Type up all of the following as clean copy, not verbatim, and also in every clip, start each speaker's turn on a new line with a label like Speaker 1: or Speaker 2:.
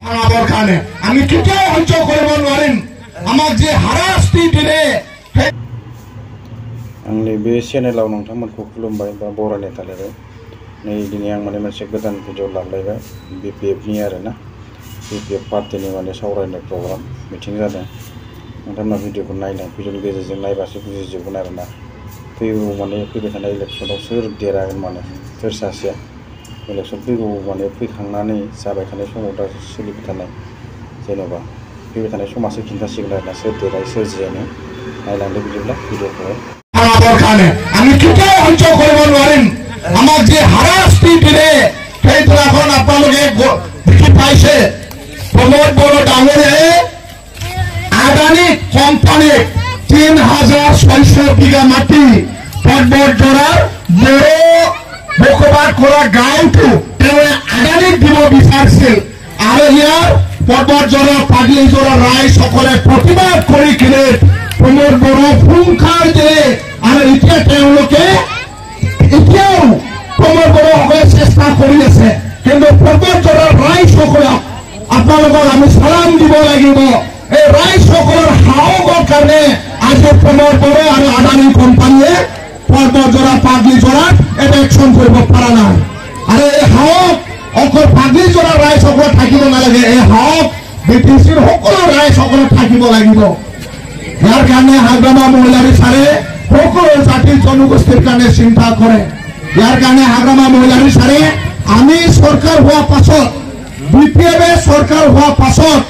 Speaker 1: ভাঙাবৰ কাৰণে আমি কেতিয়াও সহ্য কৰিব নোৱাৰিম আমাক যে হাৰাশাস্তি দিলে
Speaker 2: आंनि बे चेनेलाव नोंथांमोनखौ खुलुमबाय बा बरायनाय थालायबाय नै दिनै आं माने मोनसे गोदान भिडिअ लाबोलायबाय बिपिएफनि आरोना बिपिएफ पार्टिनि माने सावरायनाय प्रग्राम मिटिं जादों नोंथांमोना भिडिअखौ नायनाय भिडिअनि गेजेरजों नायबासो बुजिजोबगोन आरोना फैगौ माने फैबाय थानाय इलेक्सनाव सोर देरहागोन माने सोर सासेया इलेक्सन फैगौ माने फैखांनानै जाबाय थानाय समाव दा सोलिबाय थानाय जेनेबा फैबाय थानाय समासो खिन्थासिगोन आरोना सोर देरहायो सोर जेनो नायलांदो बिदिब्ला भिडिअखौ
Speaker 1: ভাঙাবৰ কাৰণে আমি কেতিয়াও সহ্য কৰিব নোৱাৰিম আমাক যে হাৰাশাস্তি দিলে সেইদিনাখন আপোনালোকে দেখি পাইছে প্ৰমোদ বড়ো ডাঙৰীয়াই আদানী কোম্পানীক ৩,৬০০ বিঘা মাটি পৰ্বতজৰাৰ বড়ো বসবাস কৰা গাঁওটো তেওঁ আদানীক দিব বিচাৰিছিল আৰু ইয়াৰ পৰ্বতজৰা পাগলীজৰা ৰাইজসকলে প্ৰতিবাদ কৰি কিনে প্ৰমোদ বড়ো ফুংখাৰ দিলে আৰু এতিয়া তেওঁলোকে এতিয়াও প্ৰমোদ বড়োসকলে চেষ্টা কৰি আছে কিন্তু পৰ্বতজৰাৰ ৰাইজসকলক আপোনালোকক আমি চালাম দিব লাগিব এই ৰাইজসকলৰ সাহসৰ কাৰণে আজি প্ৰমোদ বড়ো আৰু আদানী কোম্পানীয়ে পৰ্বতজৰা পাগলীজৰাত এটা একশ্যন কৰিব পৰা নাই আৰু এই সাহস অকল পাগলীজৰাৰ ৰাইজসকলে থাকিব নালাগে এই সাহস বিটিচিৰ সকলো ৰাইজসকলে থাকিব লাগিব ইয়াৰ কাৰণে হাগ্ৰামা মহিলাৰী ছাৰে সকলো জাতি জনগোষ্ঠীৰ কাৰণে চিন্তা কৰে ইয়াৰ কাৰণে হাগ্ৰামা মহিলাৰী ছাৰে আমি চৰকাৰ হোৱা পাছত বিপিএফে চৰকাৰ হোৱা পাছত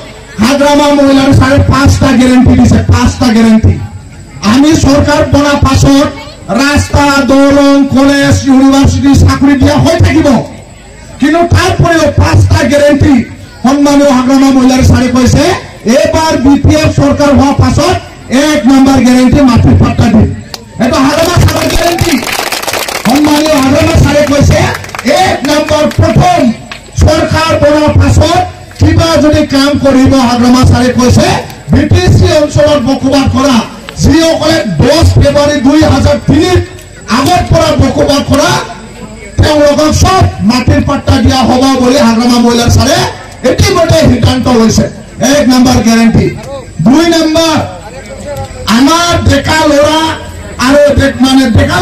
Speaker 1: হাগ্ৰামা মহিলাৰী ছাৰে 5টা গেৰেণ্টি দিছে 5টা গেৰেণ্টি আমি চৰকাৰ বনা পাছত ৰাস্তা দলং কলেজ ইউনিভাৰ্চিটি চাকৰি দিয়া হৈ থাকিব কিন্তু তাৰোপৰিও 5টা গেৰেণ্টি সন্মানীয় হাগ্ৰামা মহিলাৰী ছাৰে কৈছে এইবাৰ বিপিএফ চৰকাৰ হোৱা পাছত 1 নম্বৰ গ্যাৰেন্টি মাটিৰ পাট্টা দিম এটা হাগ্ৰামা ছাৰৰ গ্যাৰেন্টি সন্মানীয় হাগ্ৰামা ছাৰে কৈছে 1 নম্বৰ প্ৰথম চৰকাৰ বনোৱাৰ পাছত কিবা যদি কাম কৰিব হাগ্ৰামা ছাৰে কৈছে বিটিসি অঞ্চলত বসবাস কৰা যিসকলে 10 ফেব্ৰুৱাৰী 2003 আগৰ পৰা বসবাস কৰা তেওঁলোকক সব মাটিৰ পাট্টা দিয়া হ'ব বুলি হাগ্ৰামা মহিলাৰ ছাৰে ইতিমধ্যে সিদ্ধান্ত লৈছে 1 নম্বৰ গ্যাৰেন্টি 2 নম্বৰ আমাৰ ডেকা ল'ৰা আৰু মানে ডেকা